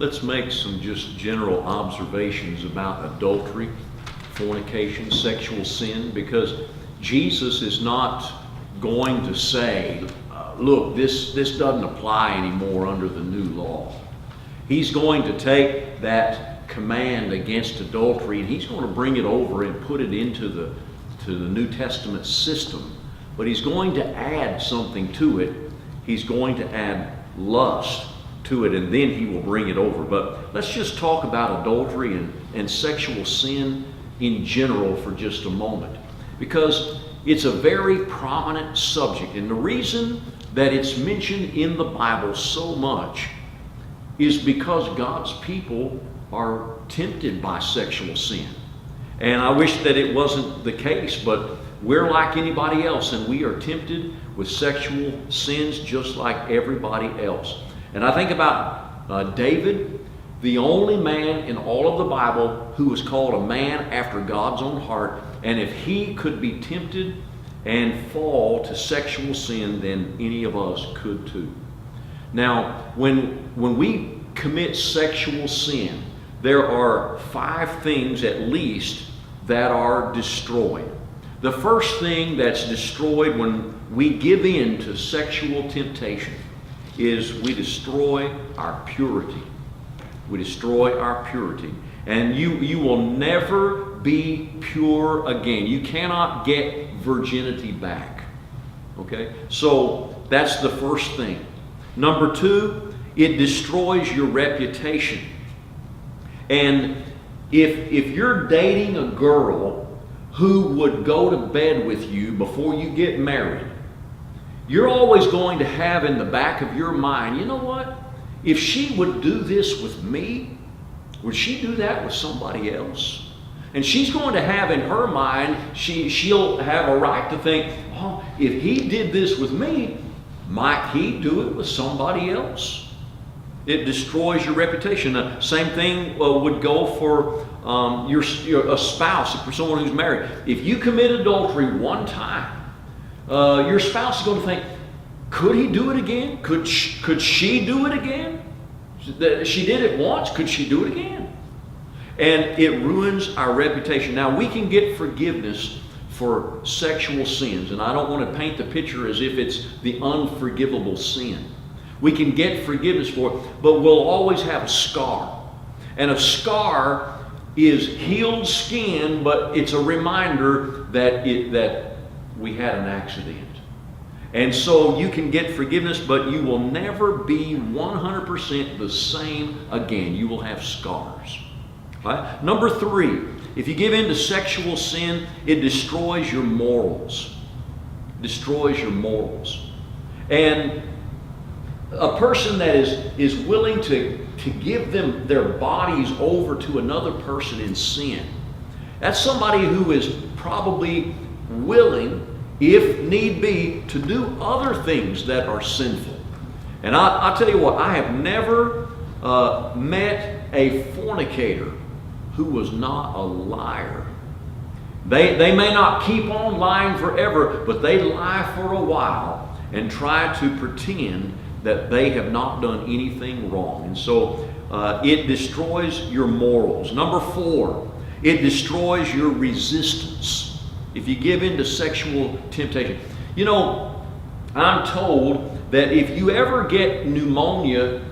let's make some just general observations about adultery, fornication, sexual sin, because Jesus is not going to say, look, this doesn't apply anymore under the new law. He's going to take that command against adultery and he's going to bring it over and put it into the New Testament system. But he's going to add something to it. He's going to add lust to it, and then he will bring it over. But let's just talk about adultery and sexual sin in general for just a moment, because it's a very prominent subject. And the reason that it's mentioned in the Bible so much is because God's people are tempted by sexual sin. And I wish that it wasn't the case, but we're like anybody else, and we are tempted with sexual sins just like everybody else. And I think about David, the only man in all of the Bible who was called a man after God's own heart. And if he could be tempted and fall to sexual sin, then any of us could too. Now, when we commit sexual sin, there are 5 things at least that are destroyed. The first thing that's destroyed when we give in to sexual temptation is we destroy our purity. We destroy our purity. And you will never be pure again. You cannot get virginity back. Okay? So that's the first thing. Number 2, it destroys your reputation. And if you're dating a girl who would go to bed with you before you get married, you're always going to have in the back of your mind, you know what? If she would do this with me, would she do that with somebody else? And she's going to have in her mind, she'll have a right to think, oh, if he did this with me, might he do it with somebody else? It destroys your reputation. The same thing would go for a spouse, for someone who's married. If you commit adultery one time, your spouse is going to think, could he do it again? Could she do it again? She did it once. Could she do it again? And it ruins our reputation. Now, we can get forgiveness for sexual sins, and I don't want to paint the picture as if it's the unforgivable sin. We can get forgiveness for it, but we'll always have a scar. And a scar is healed skin, but it's a reminder that we had an accident. And so you can get forgiveness, but you will never be 100% the same again. You will have scars. Right? Number 3, if you give in to sexual sin, it destroys your morals. Destroys your morals. And a person that is willing to give them their bodies over to another person in sin, that's somebody who is probably willing, if need be, to do other things that are sinful. And I'll tell you what, I have never met a fornicator who was not a liar. They may not keep on lying forever, but they lie for a while and try to pretend that they have not done anything wrong. And so it destroys your morals. Number 4, it destroys your resistance. If you give in to sexual temptation. You know, I'm told that if you ever get pneumonia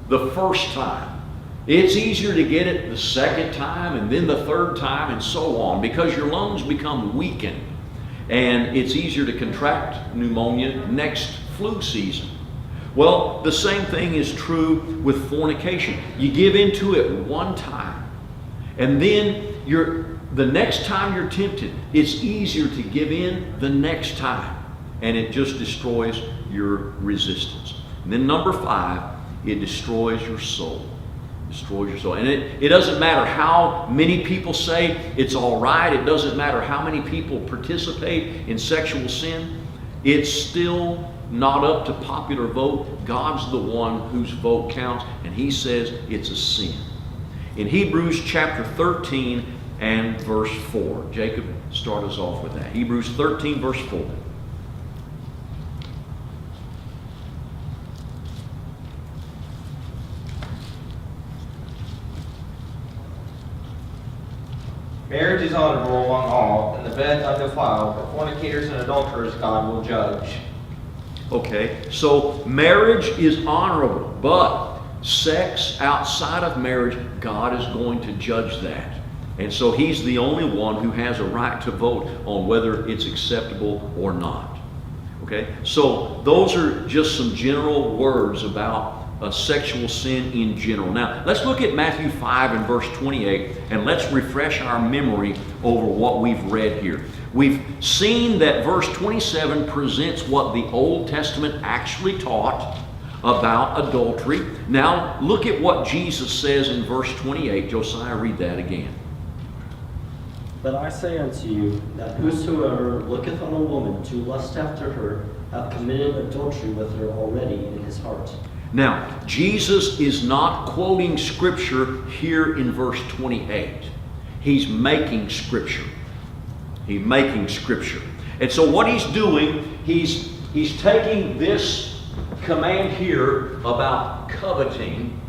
the first time, it's easier to get it the second time and then the third time and so on, because your lungs become weakened and it's easier to contract pneumonia next flu season. Well, the same thing is true with fornication. You give into it one time, and then the next time you're tempted, it's easier to give in the next time, and it just destroys your resistance. And then number 5, it destroys your soul. Destroys your soul. And it doesn't matter how many people say it's all right. It doesn't matter how many people participate in sexual sin. It's still not up to popular vote. God's the one whose vote counts, and he says it's a sin. In Hebrews chapter 13 and verse 4, Jacob, start us off with that. Hebrews 13 verse 4. Marriage is honorable among all, and the bed undefiled, but fornicators and adulterers God will judge. Okay, so marriage is honorable, but sex outside of marriage, God is going to judge that. And so He's the only one who has a right to vote on whether it's acceptable or not. Okay, so those are just some general words about sexual sin in general. Now, let's look at Matthew 5 and verse 28, and let's refresh our memory over what we've read here. We've seen that verse 27 presents what the Old Testament actually taught about adultery. Now, look at what Jesus says in verse 28. Josiah, read that again. But I say unto you, that whosoever looketh on a woman to lust after her, hath committed adultery with her already in his heart. Now, Jesus is not quoting Scripture here in verse 28. He's making Scripture. He's making Scripture. And so what He's doing, He's taking this command here about coveting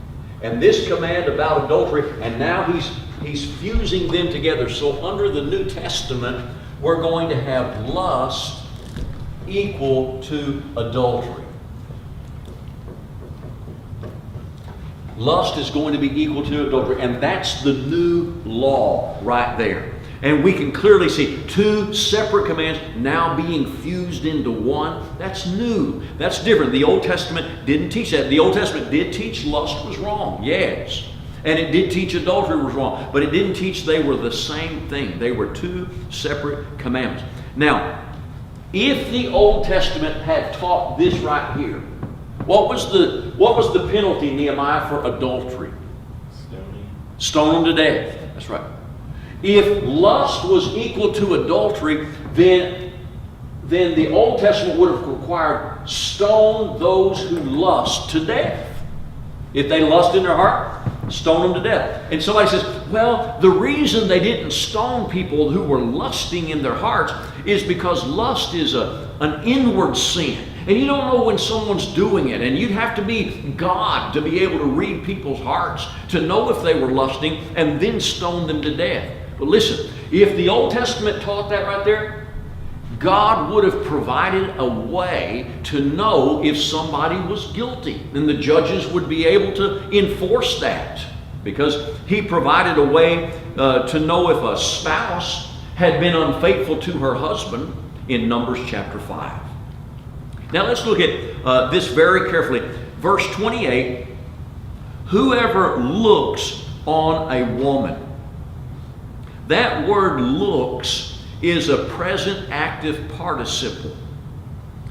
and this command about adultery, and now He's fusing them together. So under the New Testament, we're going to have lust equal to adultery. Lust is going to be equal to adultery, and that's the new law right there. And we can clearly see two separate commands now being fused into one. That's new. That's different. The Old Testament didn't teach that. The Old Testament did teach lust was wrong, yes. And it did teach adultery was wrong, but it didn't teach they were the same thing. They were two separate commandments. Now, if the Old Testament had taught this right here, what was the penalty, Nehemiah, for adultery? Stoning. Stone them to death. That's right. If lust was equal to adultery, then the Old Testament would have required stone those who lust to death. If they lust in their heart, stone them to death. And somebody says, well, the reason they didn't stone people who were lusting in their hearts is because lust is an inward sin. And you don't know when someone's doing it. And you'd have to be God to be able to read people's hearts, to know if they were lusting, and then stone them to death. But listen, if the Old Testament taught that right there, God would have provided a way to know if somebody was guilty. And the judges would be able to enforce that, because He provided a way to know if a spouse had been unfaithful to her husband in Numbers chapter 5. Now let's look at this very carefully. Verse 28, whoever looks on a woman. That word looks is a present active participle.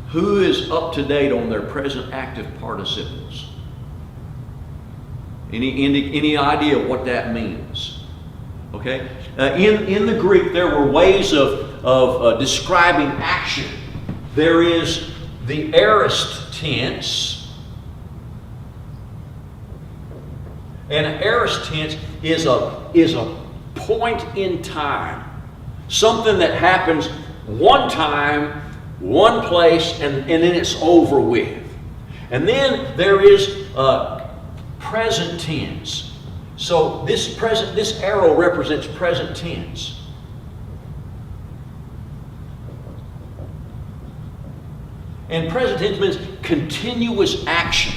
Who is up to date on their present active participles? Any idea what that means? Okay? In the Greek, there were ways of describing action. There is the aorist tense. And an aorist tense is a point in time. Something that happens one time, one place, and then it's over with. And then there is present tense. So this arrow represents present tense. And present tense means continuous action.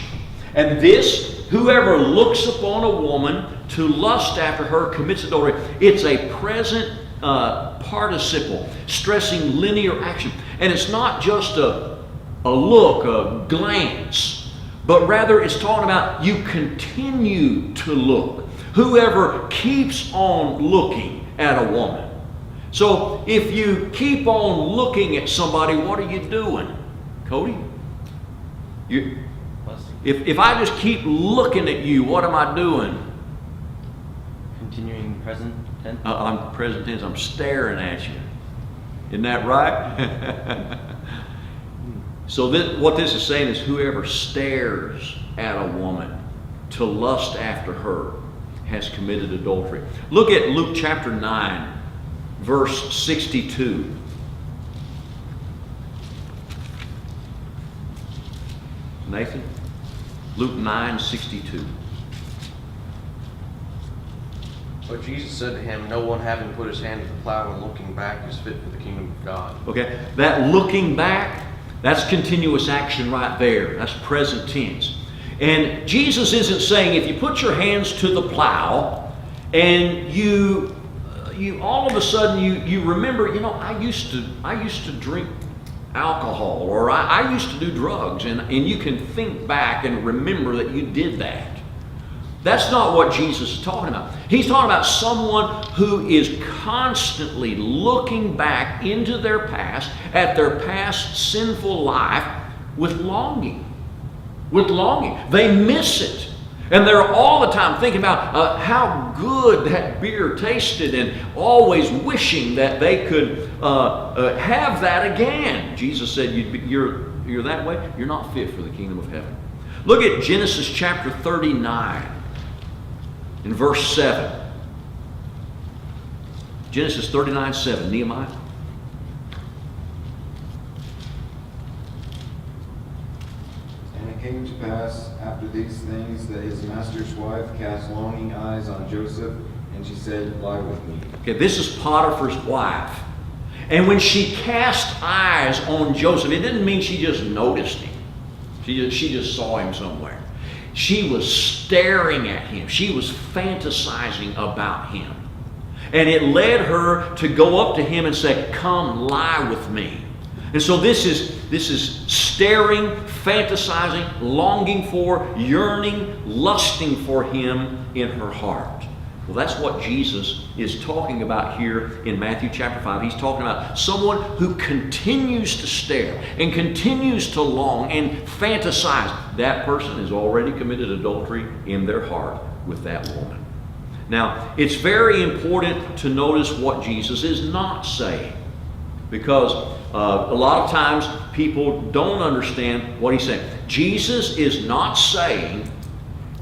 And this, whoever looks upon a woman to lust after her commits adultery. It's a present participle, stressing linear action. And it's not just a look, a glance, but rather it's talking about you continue to look. Whoever keeps on looking at a woman. So if you keep on looking at somebody, what are you doing? Cody? If I just keep looking at you, what am I doing? Continuing present tense? I'm present tense. I'm staring at you. Isn't that right? So what this is saying is whoever stares at a woman to lust after her has committed adultery. Look at Luke chapter 9, verse 62. Nathan? Luke 9:62. But Jesus said to him, no one having put his hand to the plow and looking back is fit for the kingdom of God. Okay, that looking back, that's continuous action right there. That's present tense. And Jesus isn't saying if you put your hands to the plow and you all of a sudden you remember, I used to drink alcohol, or I used to do drugs, and you can think back and remember that you did that. That's not what Jesus is talking about. He's talking about someone who is constantly looking back into their past, at their past sinful life, with longing. With longing. They miss it. And they're all the time thinking about how good that beer tasted, and always wishing that they could have that again. Jesus said, you're that way, you're not fit for the kingdom of heaven. Look at Genesis chapter 39. In verse 7. Genesis 39:7, Nehemiah. And it came to pass after these things that his master's wife cast longing eyes on Joseph, and she said, lie with me. Okay, this is Potiphar's wife. And when she cast eyes on Joseph, it didn't mean she just noticed him. She just saw him somewhere. She was staring at him. She was fantasizing about him. And it led her to go up to him and say, come lie with me. And so this is staring, fantasizing, longing for, yearning, lusting for him in her heart. Well, that's what Jesus is talking about here in Matthew chapter 5. He's talking about someone who continues to stare and continues to long and fantasize. That person has already committed adultery in their heart with that woman. Now, it's very important to notice what Jesus is not saying, because a lot of times people don't understand what he's saying. Jesus is not saying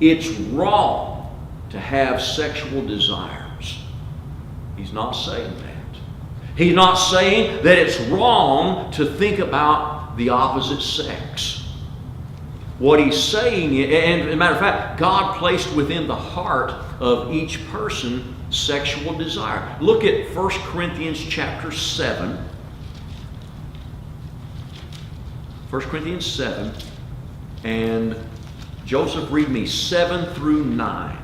it's wrong to have sexual desires. He's not saying that. He's not saying that it's wrong to think about the opposite sex. What he's saying, and as a matter of fact, God placed within the heart of each person sexual desire. Look at 1 Corinthians chapter 7. 1 Corinthians 7, and Joseph, read me 7 through 9.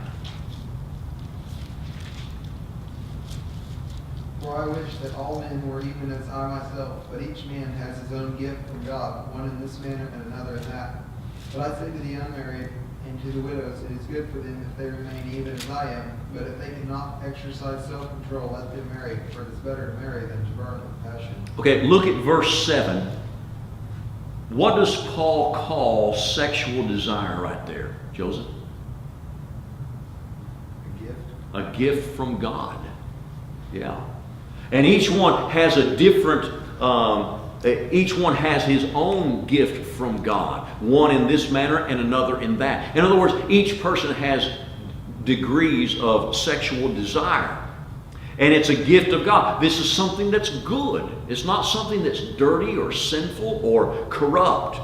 For I wish that all men were even as I myself, but each man has his own gift from God, one in this manner and another in that. But I say to the unmarried and to the widows, it is good for them if they remain even as I am, but if they cannot exercise self-control, let them marry, for it is better to marry than to burn with passion. Okay, look at verse 7. What does Paul call sexual desire right there, Joseph? A gift. A gift from God. Yeah. And each one has a different, each one has his own gift from God. One in this manner and another in that. In other words, each person has degrees of sexual desire. And it's a gift of God. This is something that's good. It's not something that's dirty or sinful or corrupt.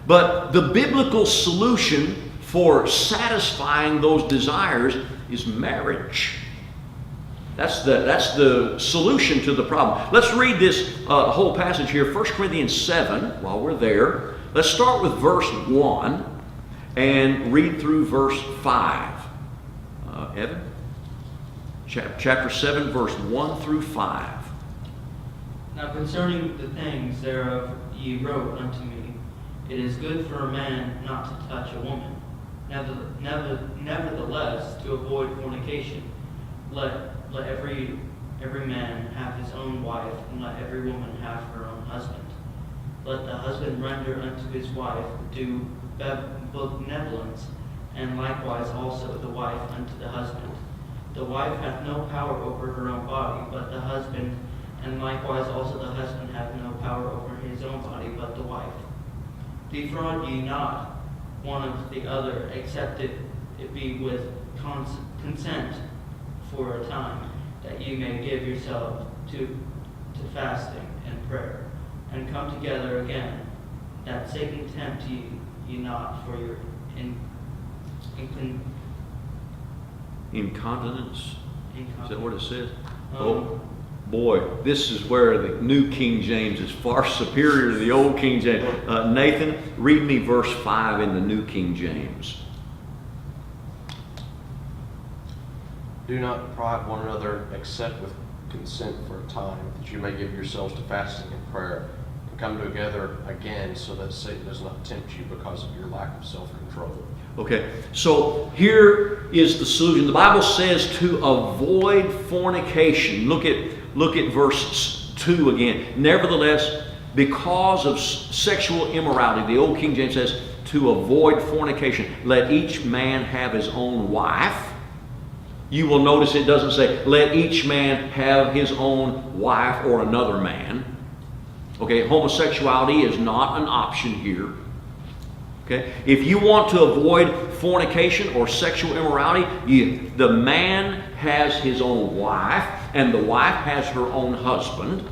But the biblical solution for satisfying those desires is marriage. That's the solution to the problem. Let's read this whole passage here, 1 Corinthians 7, while we're there. Let's start with verse 1 and read through verse 5. Evan? Chapter 7, verse 1 through 5. Now concerning the things thereof ye wrote unto me, it is good for a man not to touch a woman. Nevertheless, to avoid fornication, let every man have his own wife, and let every woman have her own husband. Let the husband render unto his wife due benevolence, and likewise also the wife unto the husband. The wife hath no power over her own body, but the husband, and likewise also the husband hath no power over his own body, but the wife. Defraud ye not one of the other, except it be with consent for a time, that ye may give yourselves to fasting and prayer, and come together again, that Satan tempt ye not for your incontinence. Is that what it says? Um, Oh, boy, this is where the New King James is far superior to the Old King James. Nathan, read me verse 5 in the New King James. Do not deprive one another except with consent for a time, that you may give yourselves to fasting and prayer, and come together again so that Satan does not tempt you because of your lack of self-control. Okay, so here is the solution. The Bible says to avoid fornication. Look at verse 2 again. Nevertheless, because of sexual immorality, the Old King James says to avoid fornication, let each man have his own wife. You will notice it doesn't say let each man have his own wife or another man. Okay, homosexuality is not an option here. Okay, if you want to avoid fornication or sexual immorality, the man has his own wife and the wife has her own husband.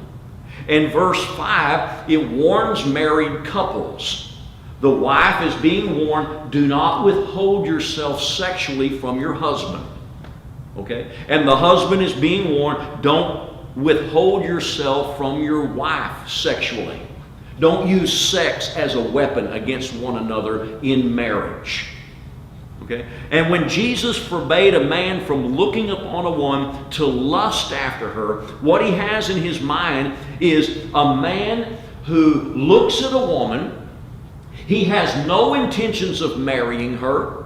In verse 5, it warns married couples. The wife is being warned, do not withhold yourself sexually from your husband. Okay? And the husband is being warned, don't withhold yourself from your wife sexually. Don't use sex as a weapon against one another in marriage. Okay? And when Jesus forbade a man from looking upon a woman to lust after her, what he has in his mind is a man who looks at a woman, he has no intentions of marrying her,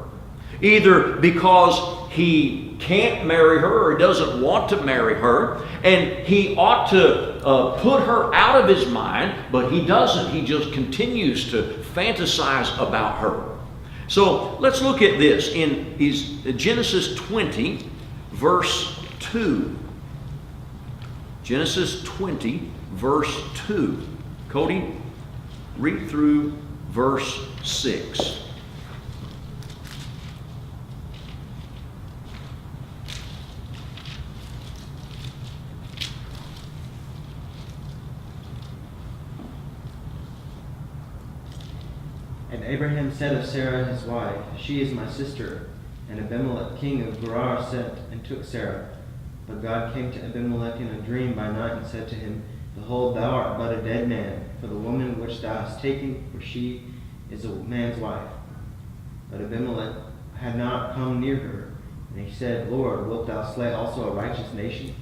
either because he can't marry her or he doesn't want to marry her, and he ought to put her out of his mind, but he doesn't. He just continues to fantasize about her. So let's look at this in Genesis 20, verse 2. Genesis 20, verse 2. Cody, read through verse 6. And Abraham said of Sarah his wife, she is my sister. And Abimelech king of Gerar sent and took Sarah. But God came to Abimelech in a dream by night and said to him, behold, thou art but a dead man, for the woman which thou hast taken, for she is a man's wife. But Abimelech had not come near her. And he said, Lord, wilt thou slay also a righteous nation?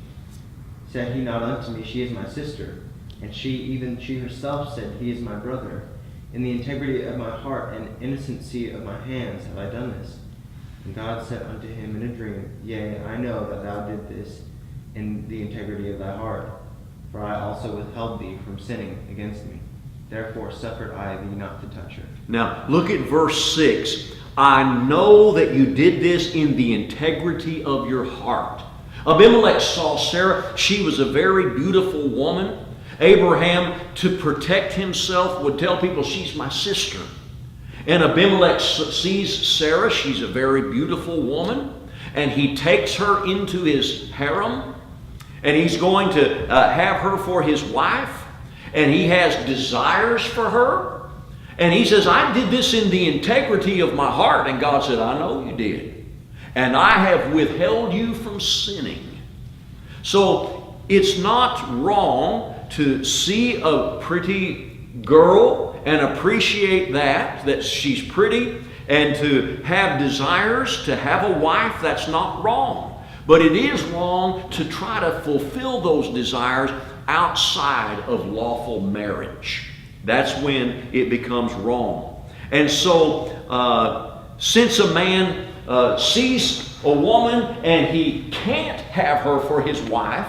Said he not unto me, she is my sister? And she herself said, he is my brother. In the integrity of my heart and innocency of my hands have I done this. And God said unto him in a dream, yea, I know that thou did this in the integrity of thy heart, for I also withheld thee from sinning against me. Therefore suffered I thee not to touch her. Now, look at verse 6. I know that you did this in the integrity of your heart. Abimelech saw Sarah. She was a very beautiful woman. Abraham, to protect himself, would tell people, she's my sister. And Abimelech sees Sarah. She's a very beautiful woman. And he takes her into his harem. And he's going to have her for his wife. And he has desires for her. And he says, I did this in the integrity of my heart. And God said, I know you did. And I have withheld you from sinning. So it's not wrong to see a pretty girl and appreciate that she's pretty, and to have desires to have a wife. That's not wrong. But it is wrong to try to fulfill those desires outside of lawful marriage. That's when it becomes wrong. And so since a man sees a woman and he can't have her for his wife,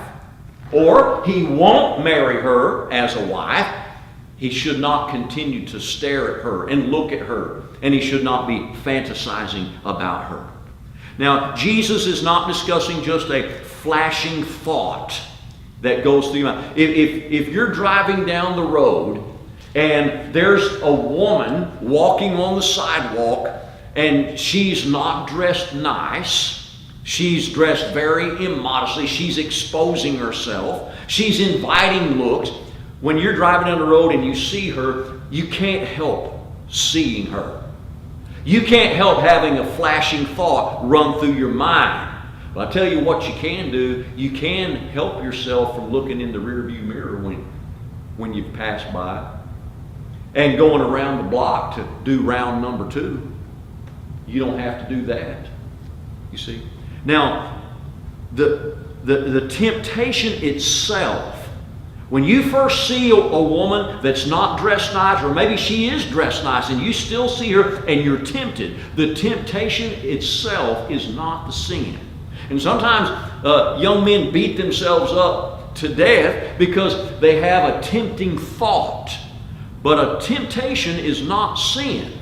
or he won't marry her as a wife, he should not continue to stare at her and look at her, and he should not be fantasizing about her. Now, Jesus is not discussing just a flashing thought that goes through your mind. If you're driving down the road and there's a woman walking on the sidewalk and she's not dressed nice, she's dressed very immodestly, she's exposing herself, she's inviting looks. When you're driving down the road and you see her, you can't help seeing her. You can't help having a flashing thought run through your mind. But I tell you what you can do, you can help yourself from looking in the rearview mirror when you've passed by and going around the block to do round number 2. You don't have to do that, you see. Now, the temptation itself, when you first see a woman that's not dressed nice, or maybe she is dressed nice, and you still see her and you're tempted, the temptation itself is not the sin. And sometimes young men beat themselves up to death because they have a tempting thought. But a temptation is not sin.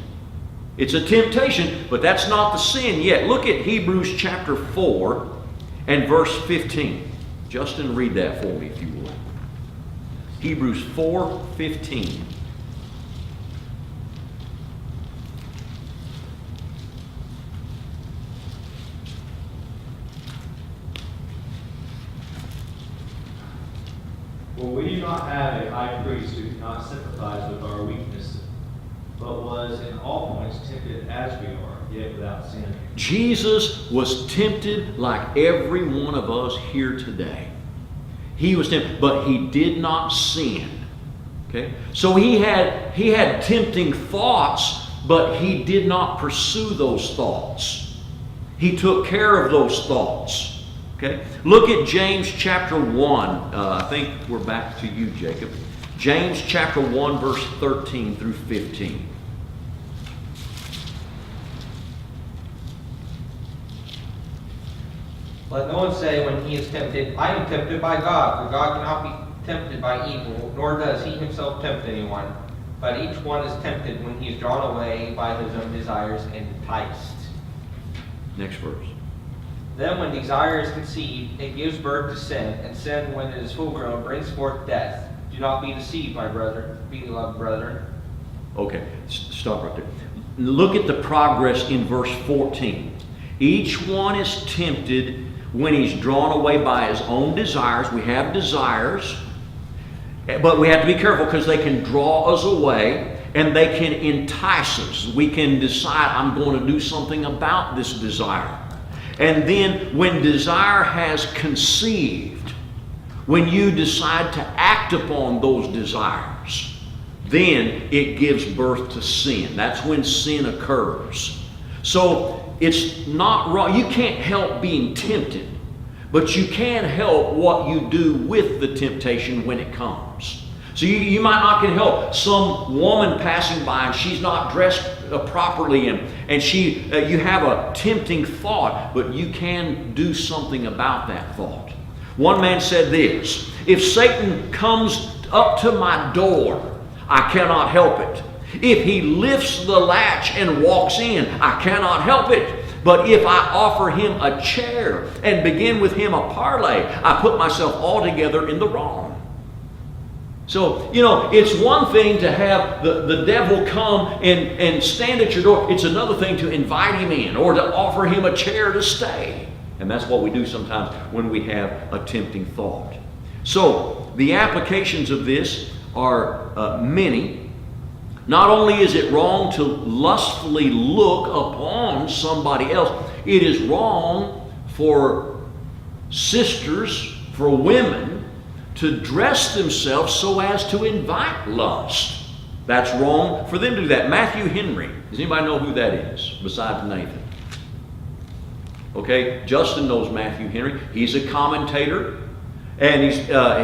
It's a temptation, but that's not the sin yet. Look at Hebrews chapter 4 and verse 15. Justin, read that for me if you would. Hebrews 4:15. For we do not have a high priest who cannot sympathize with our weaknesses, but was in all points tempted as we are, yet without sin. Jesus was tempted like every one of us here today. He was tempted, but he did not sin. Okay? So he had tempting thoughts, but he did not pursue those thoughts. He took care of those thoughts. Okay? Look at James chapter 1. I think we're back to you, Jacob. James chapter 1, verse 13 through 15. Let no one say when he is tempted, I am tempted by God, for God cannot be tempted by evil, nor does he himself tempt anyone. But each one is tempted when he is drawn away by his own desires and enticed. Next verse. Then when desire is conceived, it gives birth to sin, and sin, when it is full grown, brings forth death. Do not be deceived, my beloved brethren. Okay, stop right there. Look at the progress in verse 14. Each one is tempted when he's drawn away by his own desires. We have desires, but we have to be careful because they can draw us away and they can entice us. We can decide, I'm going to do something about this desire. And then when desire has conceived, when you decide to act upon those desires, then it gives birth to sin. That's when sin occurs. So it's not wrong. You can't help being tempted, but you can help what you do with the temptation when it comes. So you might not can help some woman passing by and she's not dressed properly, and you have a tempting thought, but you can do something about that thought. One man said this: if Satan comes up to my door, I cannot help it. If he lifts the latch and walks in, I cannot help it. But if I offer him a chair and begin with him a parley, I put myself altogether in the wrong. So, it's one thing to have the devil come and stand at your door. It's another thing to invite him in or to offer him a chair to stay. And that's what we do sometimes when we have a tempting thought. So, the applications of this are many. Not only is it wrong to lustfully look upon somebody else, it is wrong for sisters, for women, to dress themselves so as to invite lust. That's wrong for them to do that. Matthew Henry. Does anybody know who that is besides Nathan? Okay, Justin knows Matthew Henry. He's a commentator, and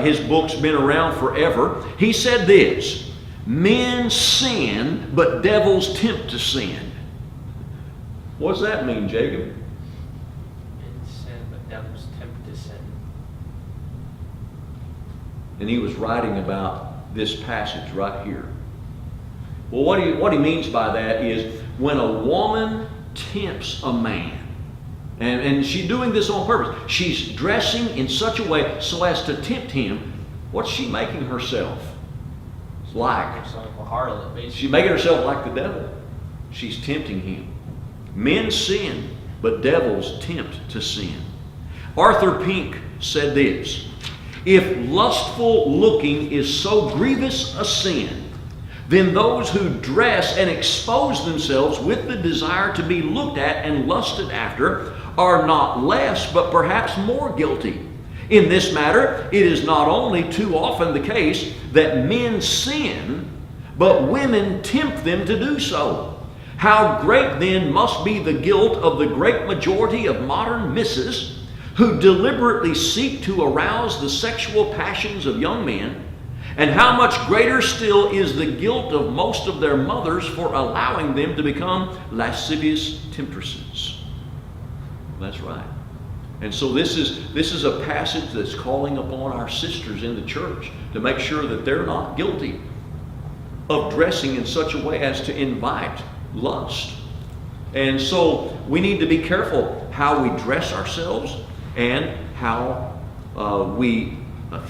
his book's been around forever. He said this: men sin, but devils tempt to sin. What does that mean, Jacob? Men sin, but devils tempt to sin. And he was writing about this passage right here. Well, what he means by that is when a woman tempts a man, and she's doing this on purpose. She's dressing in such a way so as to tempt him. What's she making herself like? It's like a harlot, basically. She's making herself like the devil. She's tempting him. Men sin, but devils tempt to sin. Arthur Pink said this: if lustful looking is so grievous a sin, then those who dress and expose themselves with the desire to be looked at and lusted after are not less, but perhaps more guilty. In this matter, it is not only too often the case that men sin, but women tempt them to do so. How great then must be the guilt of the great majority of modern misses who deliberately seek to arouse the sexual passions of young men, and how much greater still is the guilt of most of their mothers for allowing them to become lascivious temptresses. That's right. And so this is a passage that's calling upon our sisters in the church to make sure that they're not guilty of dressing in such a way as to invite lust. And so we need to be careful how we dress ourselves and how we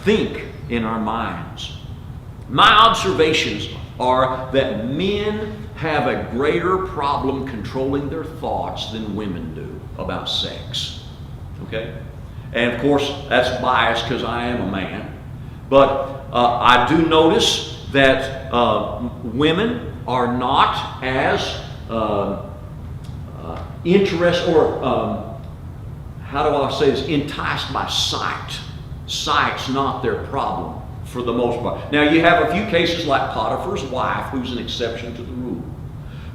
think in our minds. My observations are that men have a greater problem controlling their thoughts than women do about sex. Okay? And of course, that's biased because I am a man. But I do notice that women are not as interested or how do I say this, enticed by sight. Sight's not their problem for the most part. Now you have a few cases like Potiphar's wife, who's an exception to the rule.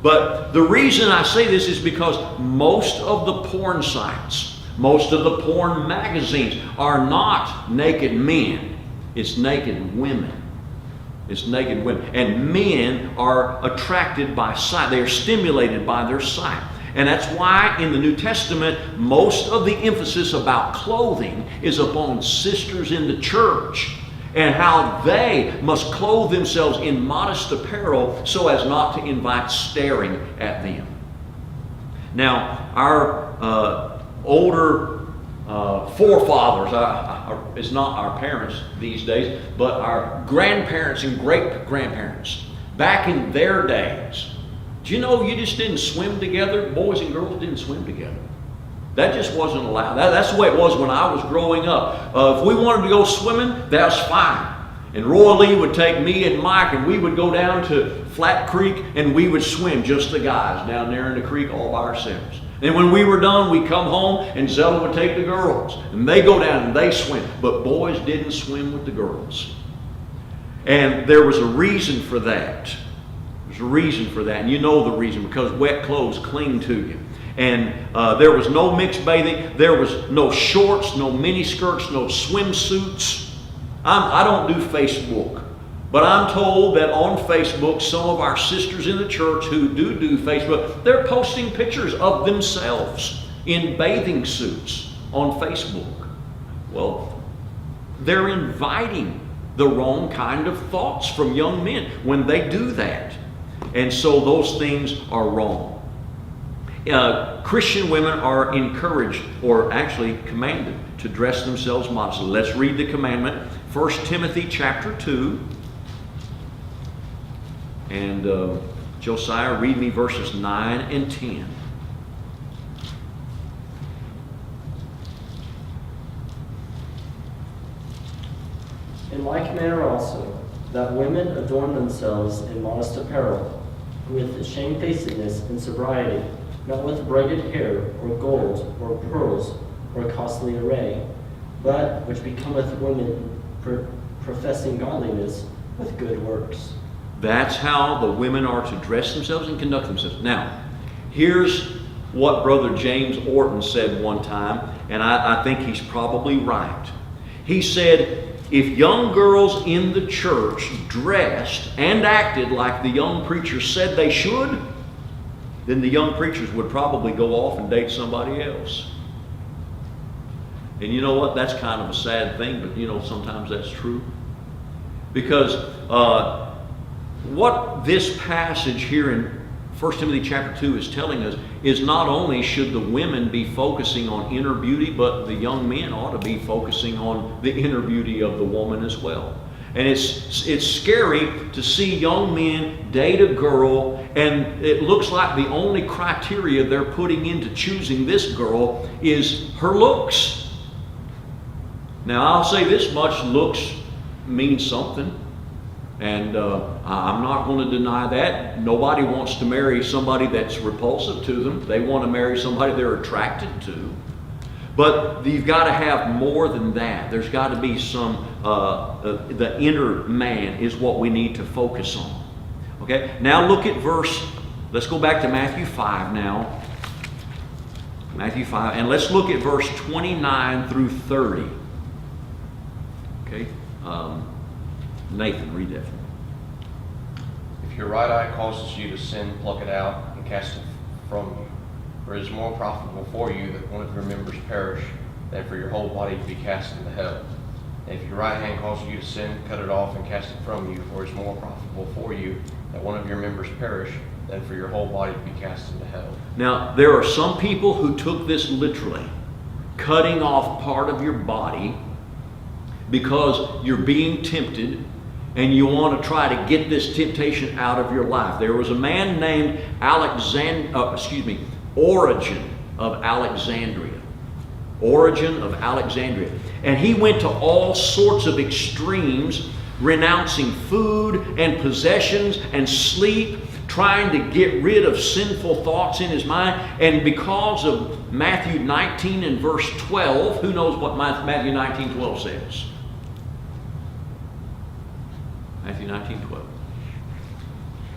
But the reason I say this is because most of the porn sites, most of the porn magazines are not naked men. It's naked women. It's naked women. And men are attracted by sight. They are stimulated by their sight. And that's why in the New Testament, most of the emphasis about clothing is upon sisters in the church and how they must clothe themselves in modest apparel so as not to invite staring at them. Now, our older forefathers, it's not our parents these days, but our grandparents and great-grandparents, back in their days, do you know you just didn't swim together? Boys and girls didn't swim together. That just wasn't allowed. That's the way it was when I was growing up. If we wanted to go swimming, that's fine. And Roy Lee would take me and Mike, and we would go down to Flat Creek, and we would swim, just the guys, down there in the creek all by ourselves. And when we were done, we'd come home, and Zella would take the girls. And they go down and they swim. But boys didn't swim with the girls. And there was a reason for that. There's a reason for that. And you know the reason, because wet clothes cling to you. And there was no mixed bathing. There was no shorts, no mini skirts, no swimsuits. I don't do Facebook. But I'm told that on Facebook, some of our sisters in the church who do Facebook, they're posting pictures of themselves in bathing suits on Facebook. Well, they're inviting the wrong kind of thoughts from young men when they do that. And so those things are wrong. Christian women are encouraged, or actually commanded, to dress themselves modestly. Let's read the commandment. 1 Timothy chapter 2. And Josiah, read me verses 9 and 10. In like manner also, that women adorn themselves in modest apparel, with shamefacedness and sobriety, not with braided hair, or gold, or pearls, or costly array, but which becometh women professing godliness with good works. That's how the women are to dress themselves and conduct themselves. Now, here's what Brother James Orton said one time, and I think he's probably right. He said, if young girls in the church dressed and acted like the young preachers said they should, then the young preachers would probably go off and date somebody else. And you know what? That's kind of a sad thing, but you know, sometimes that's true. Because what this passage here in 1 Timothy chapter 2 is telling us is not only should the women be focusing on inner beauty, but the young men ought to be focusing on the inner beauty of the woman as well. And it's scary to see young men date a girl, and it looks like the only criteria they're putting into choosing this girl is her looks. Now, I'll say this much, looks mean something. And I'm not going to deny that. Nobody wants to marry somebody that's repulsive to them. They want to marry somebody they're attracted to. But you've got to have more than that. There's got to be some, the inner man is what we need to focus on. Okay, now look at let's go back to Matthew 5 now. Matthew 5, and let's look at verse 29 through 30. Okay, Nathan, read that for me. If your right eye causes you to sin, pluck it out and cast it from you. For it is more profitable for you that one of your members perish than for your whole body to be cast into hell. And if your right hand causes you to sin, cut it off and cast it from you. For it is more profitable for you that one of your members perish than for your whole body to be cast into hell. Now, there are some people who took this literally, cutting off part of your body because you're being tempted and you want to try to get this temptation out of your life. There was a man named Origen of Alexandria. Origen of Alexandria. And he went to all sorts of extremes, renouncing food and possessions and sleep, trying to get rid of sinful thoughts in his mind. And because of Matthew 19 and verse 12, who knows what Matthew 19:12 says? Matthew 19:12.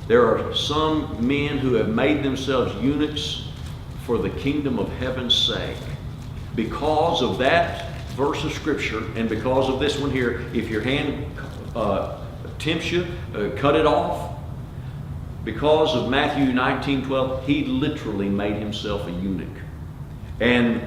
There are some men who have made themselves eunuchs for the kingdom of heaven's sake. Because of that verse of Scripture, and because of this one here, if your hand tempts you, cut it off. Because of Matthew 19:12, he literally made himself a eunuch. And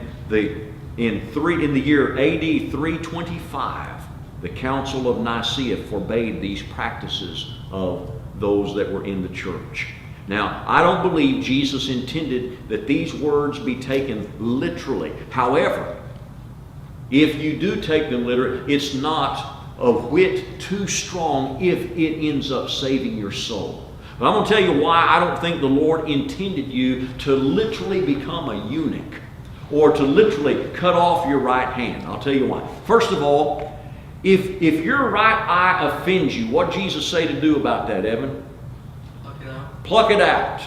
in the year AD 325, the Council of Nicaea forbade these practices of those that were in the church. Now, I don't believe Jesus intended that these words be taken literally. However, if you do take them literally, it's not a whit too strong if it ends up saving your soul. But I'm going to tell you why I don't think the Lord intended you to literally become a eunuch or to literally cut off your right hand. I'll tell you why. First of all, if your right eye offends you, what did Jesus say to do about that, Evan? Pluck it out.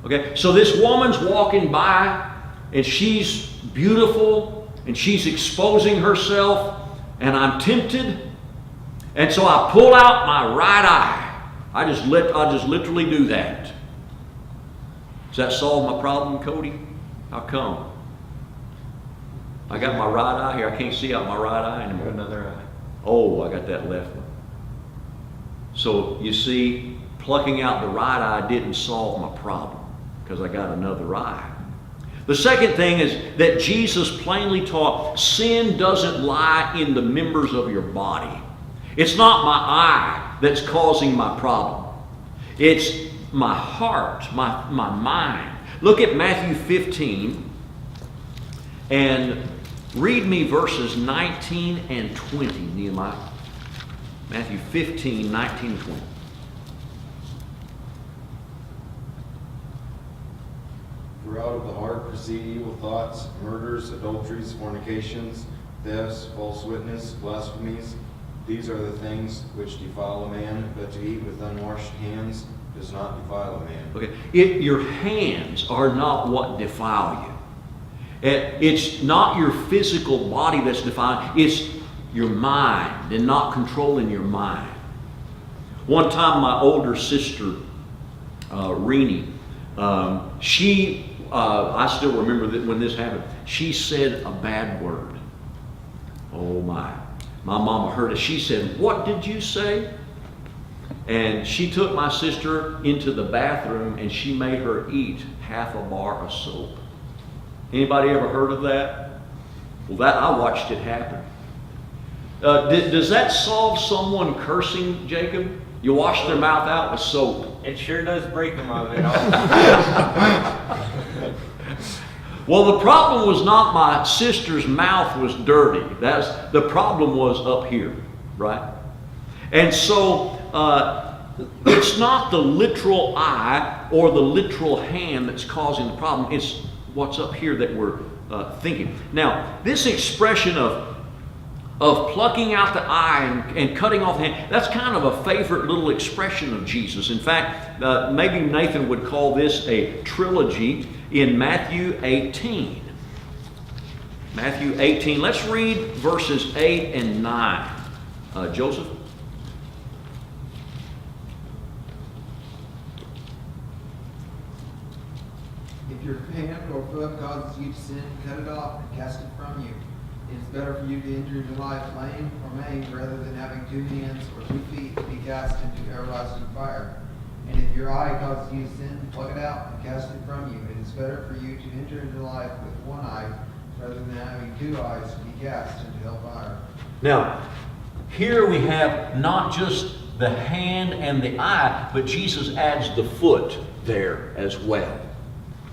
Okay, so this woman's walking by and she's beautiful and she's exposing herself and I'm tempted, and so I pull out my right eye. I just literally do that. Does that solve my problem, Cody? How come? I got my right eye here. I can't see out my right eye anymore. Another eye. Oh, I got that left one. So you see, plucking out the right eye didn't solve my problem because I got another eye. The second thing is that Jesus plainly taught sin doesn't lie in the members of your body. It's not my eye that's causing my problem. It's my heart, my mind. Look at Matthew 15 and read me verses 19 and 20, Nehemiah. Matthew 15, 19 and 20. For out of the heart proceed evil thoughts, murders, adulteries, fornications, thefts, false witness, blasphemies. These are the things which defile a man, but to eat with unwashed hands does not defile a man. Okay, your hands are not what defile you. It's not your physical body that's defiling. It's your mind and not controlling your mind. One time, my older sister, Renee, I still remember that when this happened, she said a bad word. Oh my. My mama heard it. She said, "What did you say?" And she took my sister into the bathroom and she made her eat half a bar of soap. Anybody ever heard of that? Well, I watched it happen. Does that solve someone cursing, Jacob? You wash their mouth out with soap. It sure does break them of it all. Well, the problem was not my sister's mouth was dirty. The problem was up here, right? And so it's not the literal eye or the literal hand that's causing the problem. It's what's up here that we're thinking. Now, this expression of of plucking out the eye and cutting off the hand. That's kind of a favorite little expression of Jesus. In fact, maybe Nathan would call this a trilogy in Matthew 18. Matthew 18. Let's read verses 8 and 9. Joseph? If your hand or foot causes you to sin, cut it off and cast it from you. It is better for you to enter into life lame or maimed rather than having 2 hands or 2 feet to be cast into everlasting fire. And if your eye causes you to sin, pluck it out and cast it from you. It is better for you to enter into life with 1 eye rather than having 2 eyes to be cast into hellfire. Now, here we have not just the hand and the eye, but Jesus adds the foot there as well.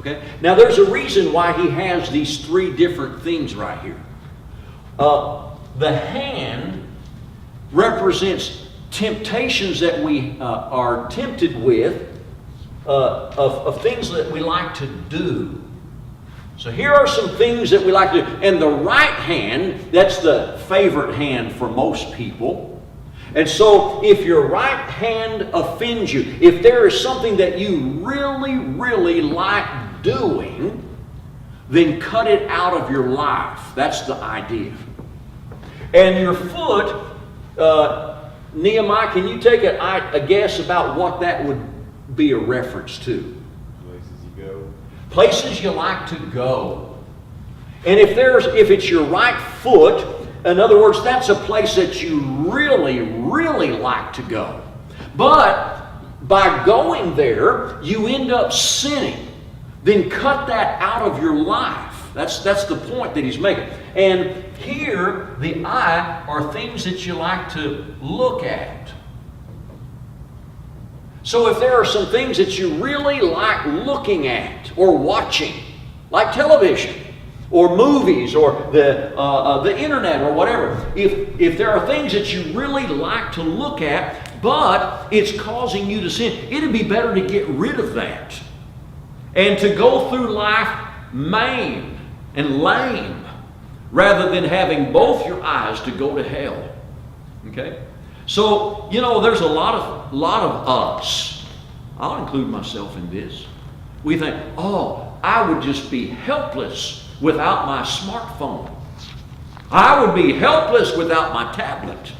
Okay? Now, there's a reason why he has these 3 different things right here. The hand represents temptations that we are tempted with, of things that we like to do. So here are some things that we like to do. And the right hand, that's the favorite hand for most people. And so if your right hand offends you, if there is something that you really, really like doing, then cut it out of your life. That's the idea. And your foot, Nehemiah, can you take a guess about what that would be a reference to? Places you go. Places you like to go. And if it's your right foot, in other words, that's a place that you really, really like to go. But by going there, you end up sinning. Then cut that out of your life. That's the point that he's making. And here, the eye are things that you like to look at. So if there are some things that you really like looking at or watching, like television or movies or the internet or whatever, if there are things that you really like to look at, but it's causing you to sin, it'd be better to get rid of that and to go through life maimed and lame rather than having both your eyes to go to hell. Okay? So, there's a lot of us. I'll include myself in this. We think, I would just be helpless without my smartphone. I would be helpless without my tablet,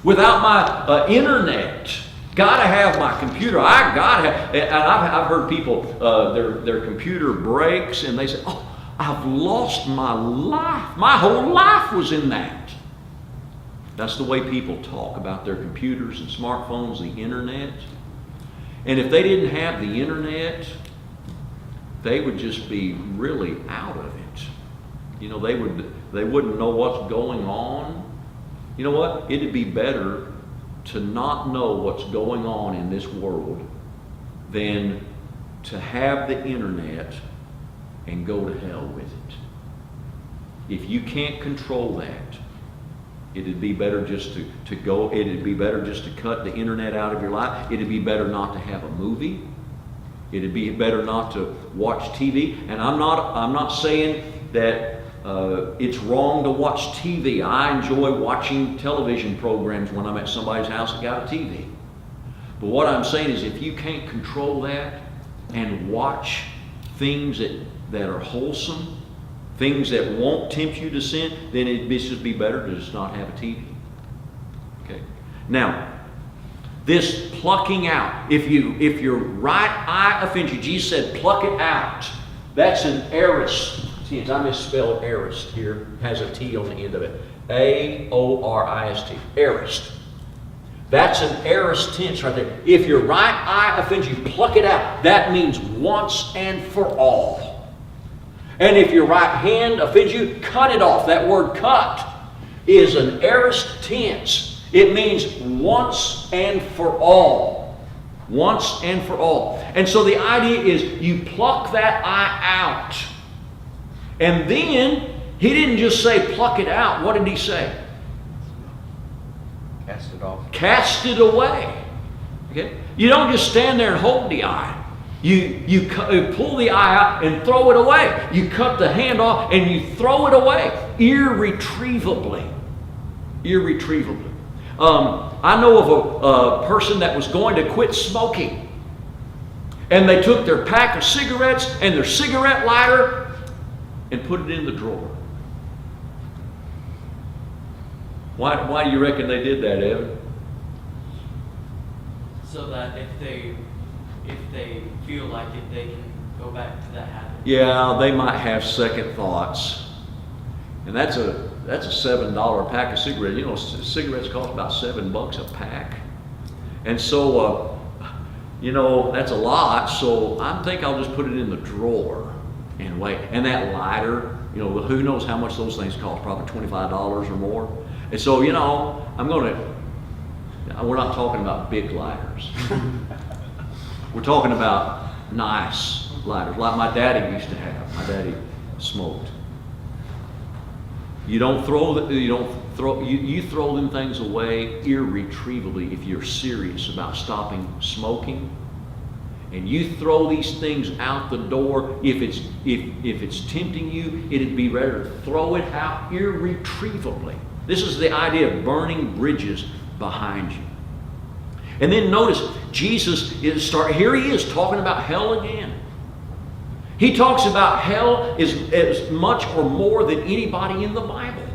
without my internet. Gotta have my computer. I gotta have, and I've heard people, their computer breaks and they say, I've lost my life. My whole life was in that. That's the way people talk about their computers and smartphones, the internet. And if they didn't have the internet, they would just be really out of it. They wouldn't know what's going on. You know what? It'd be better to not know what's going on in this world than to have the internet and go to hell with it. If you can't control that, it'd be better just to go. It'd be better just to cut the internet out of your life. It'd be better not to have a movie. It'd be better not to watch TV. And I'm not saying that it's wrong to watch TV. I enjoy watching television programs when I'm at somebody's house that got a TV. But what I'm saying is, if you can't control that and watch things that are wholesome, things that won't tempt you to sin, then it'd just be better to just not have a TV. Okay. Now, this plucking out, if your right eye offends you, Jesus said, pluck it out. That's an aorist tense. I misspelled aorist here. It has a T on the end of it. A-O-R-I-S-T. Aorist. That's an aorist tense right there. If your right eye offends you, pluck it out. That means once and for all. And if your right hand offends you, cut it off. That word cut is an aorist tense. It means once and for all. Once and for all. And so the idea is you pluck that eye out. And then, he didn't just say pluck it out. What did he say? Cast it off. Cast it away. Okay? You don't just stand there and hold the eye. You pull the eye out and throw it away. You cut the hand off and you throw it away irretrievably. Irretrievably. I know of a person that was going to quit smoking. And they took their pack of cigarettes and their cigarette lighter and put it in the drawer. Why do you reckon they did that, Evan? So that if they feel like it, they can go back to that habit. Yeah, they might have second thoughts. And that's a $7 pack of cigarettes. You know, cigarettes cost about $7 a pack. And so, you know, that's a lot. So I think I'll just put it in the drawer and wait. And that lighter, you know, who knows how much those things cost? Probably $25 or more. And so, you know, we're not talking about big lighters. We're talking about nice lighters, like my daddy used to have. My daddy smoked. You throw them things away irretrievably if you're serious about stopping smoking. And you throw these things out the door. If it's tempting you, it'd be better to throw it out irretrievably. This is the idea of burning bridges behind you. And then notice, Jesus here he is talking about hell again. He talks about hell as much or more than anybody in the Bible.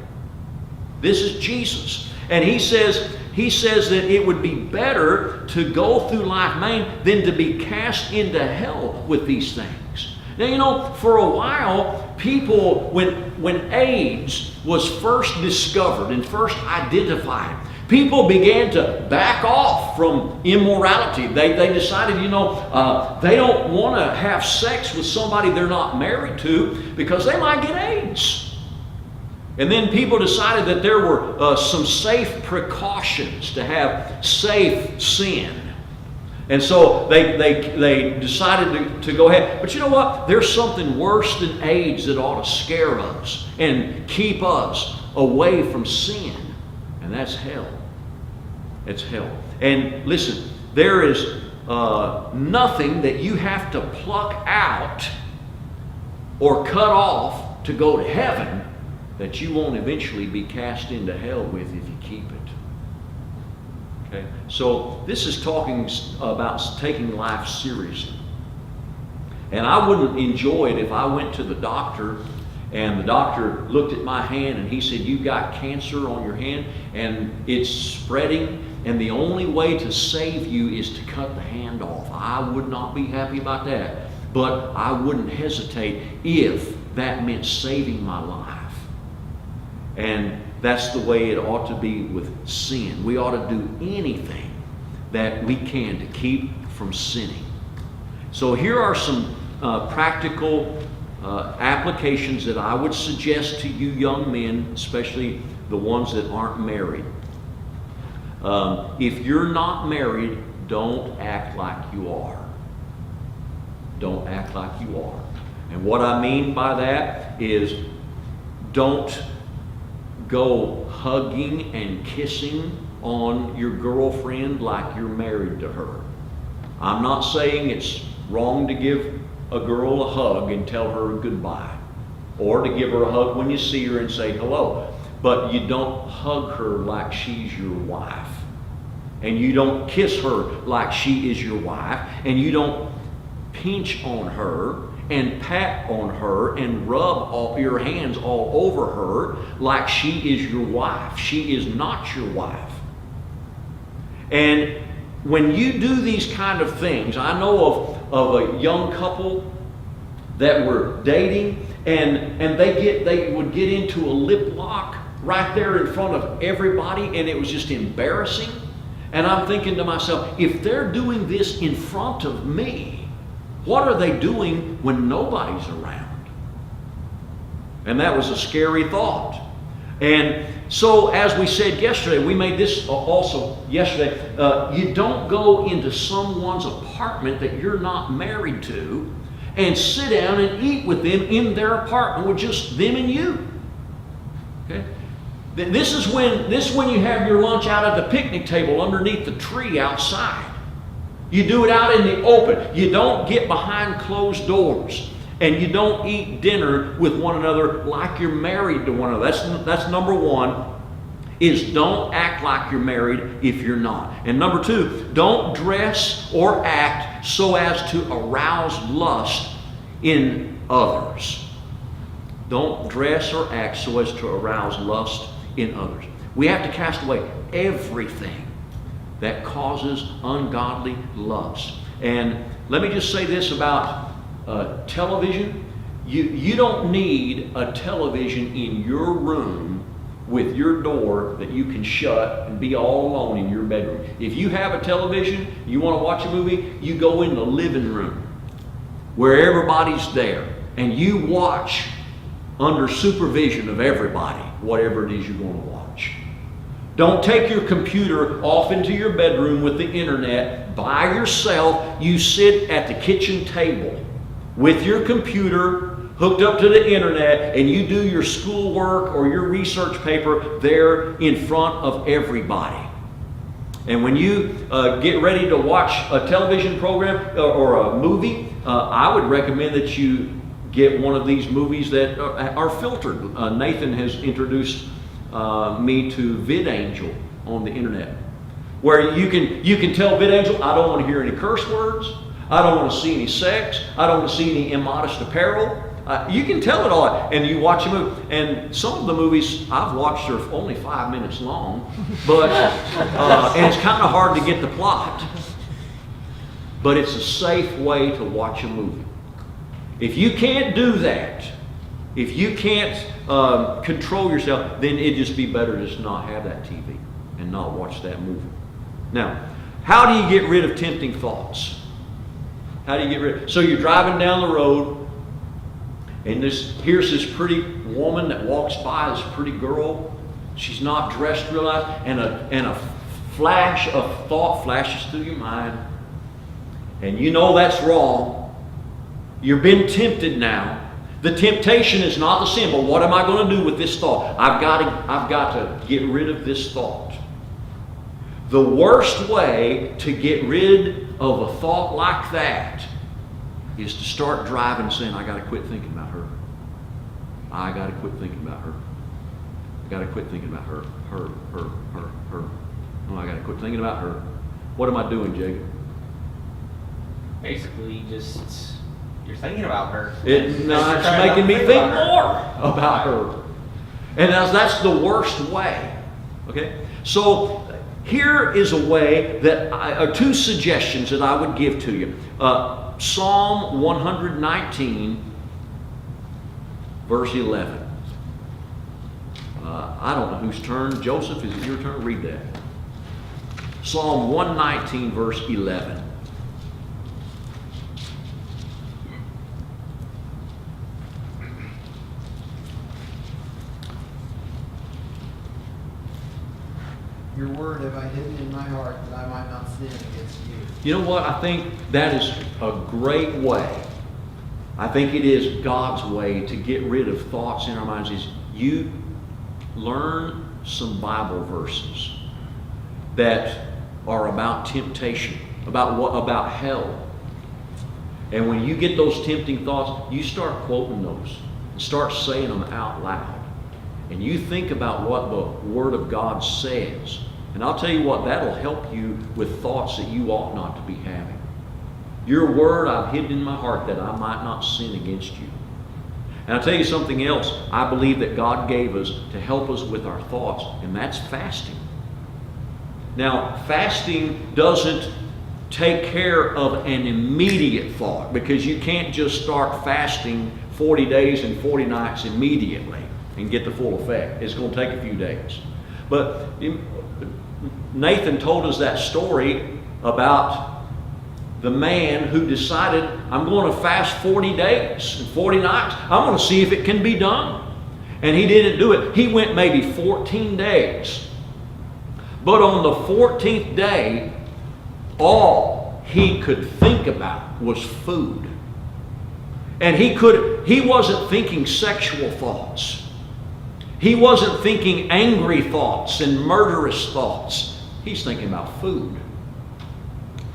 This is Jesus. And he says that it would be better to go through life maimed than to be cast into hell with these things. Now, you know, for a while, people, when AIDS was first discovered and first identified, people began to back off from immorality. They decided, you know, they don't want to have sex with somebody they're not married to because they might get AIDS. And then people decided that there were some safe precautions to have safe sin. And so they decided to go ahead. But you know what? There's something worse than AIDS that ought to scare us and keep us away from sin. And that's hell. It's hell. And listen, there is nothing that you have to pluck out or cut off to go to heaven that you won't eventually be cast into hell with if you keep it. Okay? So this is talking about taking life seriously. And I wouldn't enjoy it if I went to the doctor and the doctor looked at my hand and he said, "You got cancer on your hand and it's spreading, and the only way to save you is to cut the hand off." I would not be happy about that. But I wouldn't hesitate if that meant saving my life. And that's the way it ought to be with sin. We ought to do anything that we can to keep from sinning. So here are some practical applications that I would suggest to you young men, especially the ones that aren't married. If you're not married, don't act like you are. Don't act like you are. And what I mean by that is don't go hugging and kissing on your girlfriend like you're married to her. I'm not saying it's wrong to give a girl a hug and tell her goodbye, or to give her a hug when you see her and say hello. But you don't hug her like she's your wife. And you don't kiss her like she is your wife. And you don't pinch on her and pat on her and rub all your hands all over her like she is your wife. She is not your wife. And when you do these kind of things, I know of a young couple that were dating, and they would get into a lip lock right there in front of everybody, and it was just embarrassing. And I'm thinking to myself, if they're doing this in front of me, what are they doing when nobody's around? And that was a scary thought. And so, as we said yesterday, we made this also yesterday, you don't go into someone's apartment that you're not married to and sit down and eat with them in their apartment with just them and you. Okay? This is when you have your lunch out at the picnic table underneath the tree outside. You do it out in the open. You don't get behind closed doors. And you don't eat dinner with one another like you're married to one another. That's number one. is don't act like you're married if you're not. And number 2, don't dress or act so as to arouse lust in others. Don't dress or act so as to arouse lust in others. We have to cast away everything that causes ungodly lust. And let me just say this about television. You don't need a television in your room with your door that you can shut and be all alone in your bedroom. If you have a television, you want to watch a movie, you go in the living room where everybody's there and you watch under supervision of everybody, whatever it is you're going to watch. Don't take your computer off into your bedroom with the internet by yourself. You sit at the kitchen table with your computer hooked up to the internet, and you do your schoolwork or your research paper there in front of everybody. And when you get ready to watch a television program or a movie, I would recommend that you get one of these movies that are filtered. Nathan has introduced me to VidAngel on the internet, where you can tell VidAngel, I don't want to hear any curse words, I don't want to see any sex, I don't want to see any immodest apparel. You can tell it all, and you watch a movie. And some of the movies I've watched are only 5 minutes long, but and it's kind of hard to get the plot. But it's a safe way to watch a movie. If you can't do that, if you can't control yourself, then it'd just be better just not have that TV and not watch that movie. Now, how do you get rid of tempting thoughts? How do you get rid? So you're driving down the road, and here's this pretty woman that walks by, this pretty girl. She's not dressed real nice, and a flash of thought flashes through your mind, and you know that's wrong. You've been tempted now. The temptation is not the sin, but what am I going to do with this thought? I've got to get rid of this thought. The worst way to get rid of a thought like that is to start driving saying, I got to quit thinking about her. I got to quit thinking about her. I got to quit thinking about her. No, I got to quit thinking about her. What am I doing, Jacob? Basically, just you're thinking about her. It's making me think more about her. And that's the worst way. Okay? So here is a way that 2 suggestions that I would give to you. Psalm 119, verse 11. I don't know whose turn. Joseph, is it your turn? Read that. Psalm 119, verse 11. Your word have I hidden in my heart that I might not sin against you. You know what? I think that is a great way. I think it is God's way to get rid of thoughts in our minds is you learn some Bible verses that are about temptation, about hell. And when you get those tempting thoughts, you start quoting those and start saying them out loud. And you think about what the Word of God says. And I'll tell you what, that'll help you with thoughts that you ought not to be having. Your word I've hidden in my heart that I might not sin against you. And I'll tell you something else I believe that God gave us to help us with our thoughts, and that's fasting. Now, fasting doesn't take care of an immediate thought, because you can't just start fasting 40 days and 40 nights immediately and get the full effect. It's going to take a few days. But Nathan told us that story about the man who decided, I'm going to fast 40 days and 40 nights. I'm going to see if it can be done. And he didn't do it. He went maybe 14 days. But on the 14th day, all he could think about was food. And he wasn't thinking sexual thoughts. He wasn't thinking angry thoughts and murderous thoughts. He's thinking about food.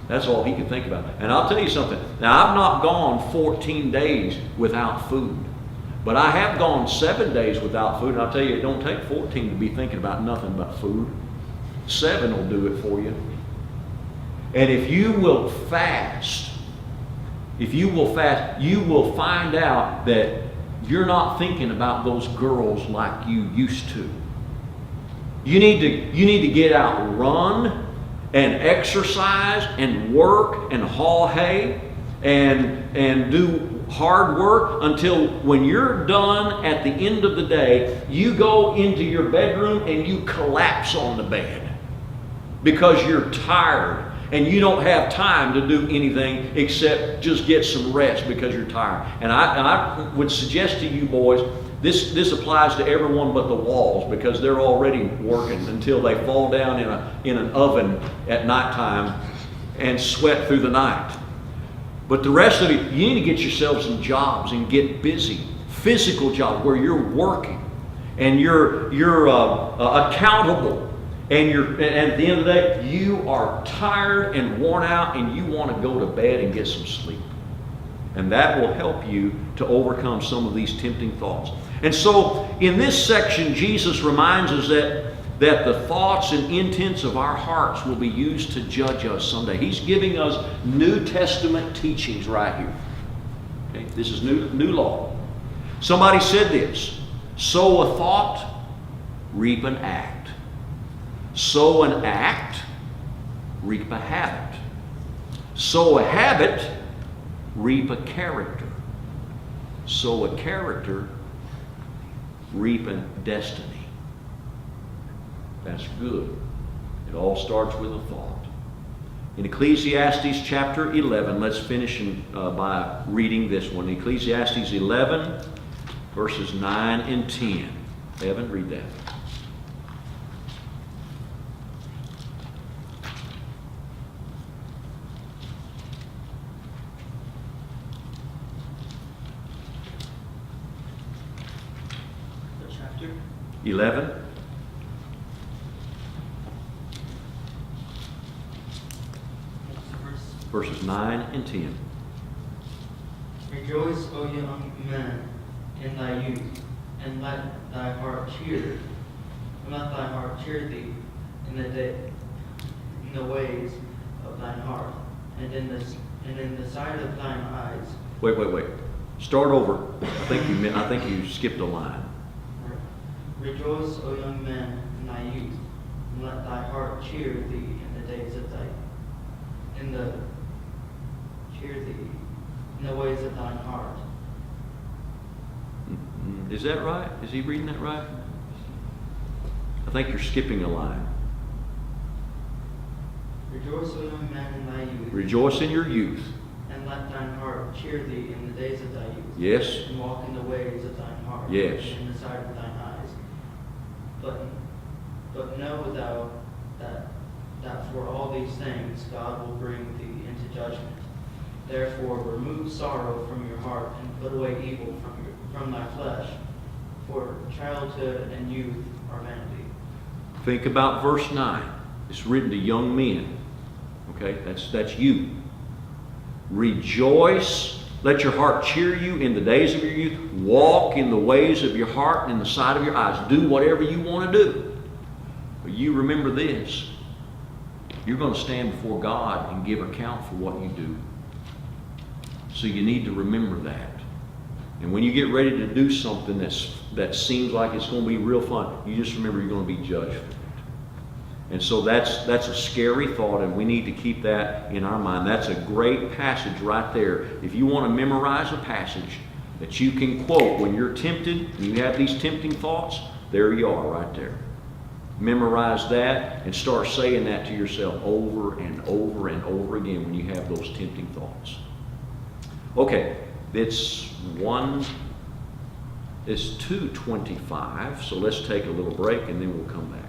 That's all he could think about. And I'll tell you something. Now, I've not gone 14 days without food. But I have gone 7 days without food, and I'll tell you, it don't take 14 to be thinking about nothing but food. 7 will do it for you. And if you will fast, you will find out that you're not thinking about those girls like you used to. You need to get out and run and exercise and work and haul hay and do hard work until when you're done at the end of the day, you go into your bedroom and you collapse on the bed because you're tired and you don't have time to do anything except just get some rest because you're tired. And I would suggest to you boys, this applies to everyone but the walls, because they're already working until they fall down in an oven at nighttime and sweat through the night. But the rest of it, you need to get yourselves some jobs and get busy. Physical jobs where you're working and you're accountable. And at the end of the day, you are tired and worn out and you want to go to bed and get some sleep. And that will help you to overcome some of these tempting thoughts. And so in this section, Jesus reminds us that the thoughts and intents of our hearts will be used to judge us someday. He's giving us New Testament teachings right here. Okay? This is new law. Somebody said this: sow a thought, reap an act. Sow an act, reap a habit. Sow a habit, reap a character. Sow a character, reap a destiny. That's good. It all starts with a thought. In Ecclesiastes chapter 11, let's finish by reading this one. Ecclesiastes 11, verses 9 and 10. Evan, read that. What chapter? 11. Verses 9 and 10. Rejoice, O young man, in thy youth, and let thy heart cheer. And let thy heart cheer thee in the ways of thine heart, and in the sight of thine eyes. Wait. Start over. I think you skipped a line. Rejoice, O young man, in thy youth, and let thy heart cheer thee in the days of in the ways of thine heart. Is that right? Is he reading that right? I think you're skipping a line. Rejoice, O young man, in thy youth. Rejoice in your youth. And let thine heart cheer thee in the days of thy youth. Yes. And walk in the ways of thine heart. Yes. And in the sight of thine eyes. But know thou that for all these things God will bring thee into judgment. Therefore remove sorrow from your heart, and put away evil from thy flesh. For childhood and youth are vanity. Think about verse 9. It's written to young men. Okay, that's you. Rejoice. Let your heart cheer you in the days of your youth. Walk in the ways of your heart and in the sight of your eyes. Do whatever you want to do. But you remember this. You're going to stand before God and give account for what you do. So you need to remember that. And when you get ready to do something that seems like it's going to be real fun, you just remember you're going to be judged for it. And so that's a scary thought, and we need to keep that in our mind. That's a great passage right there. If you want to memorize a passage that you can quote when you're tempted, and you have these tempting thoughts, there you are right there. Memorize that and start saying that to yourself over and over and over again when you have those tempting thoughts. Okay, it's 2:25, so let's take a little break and then we'll come back.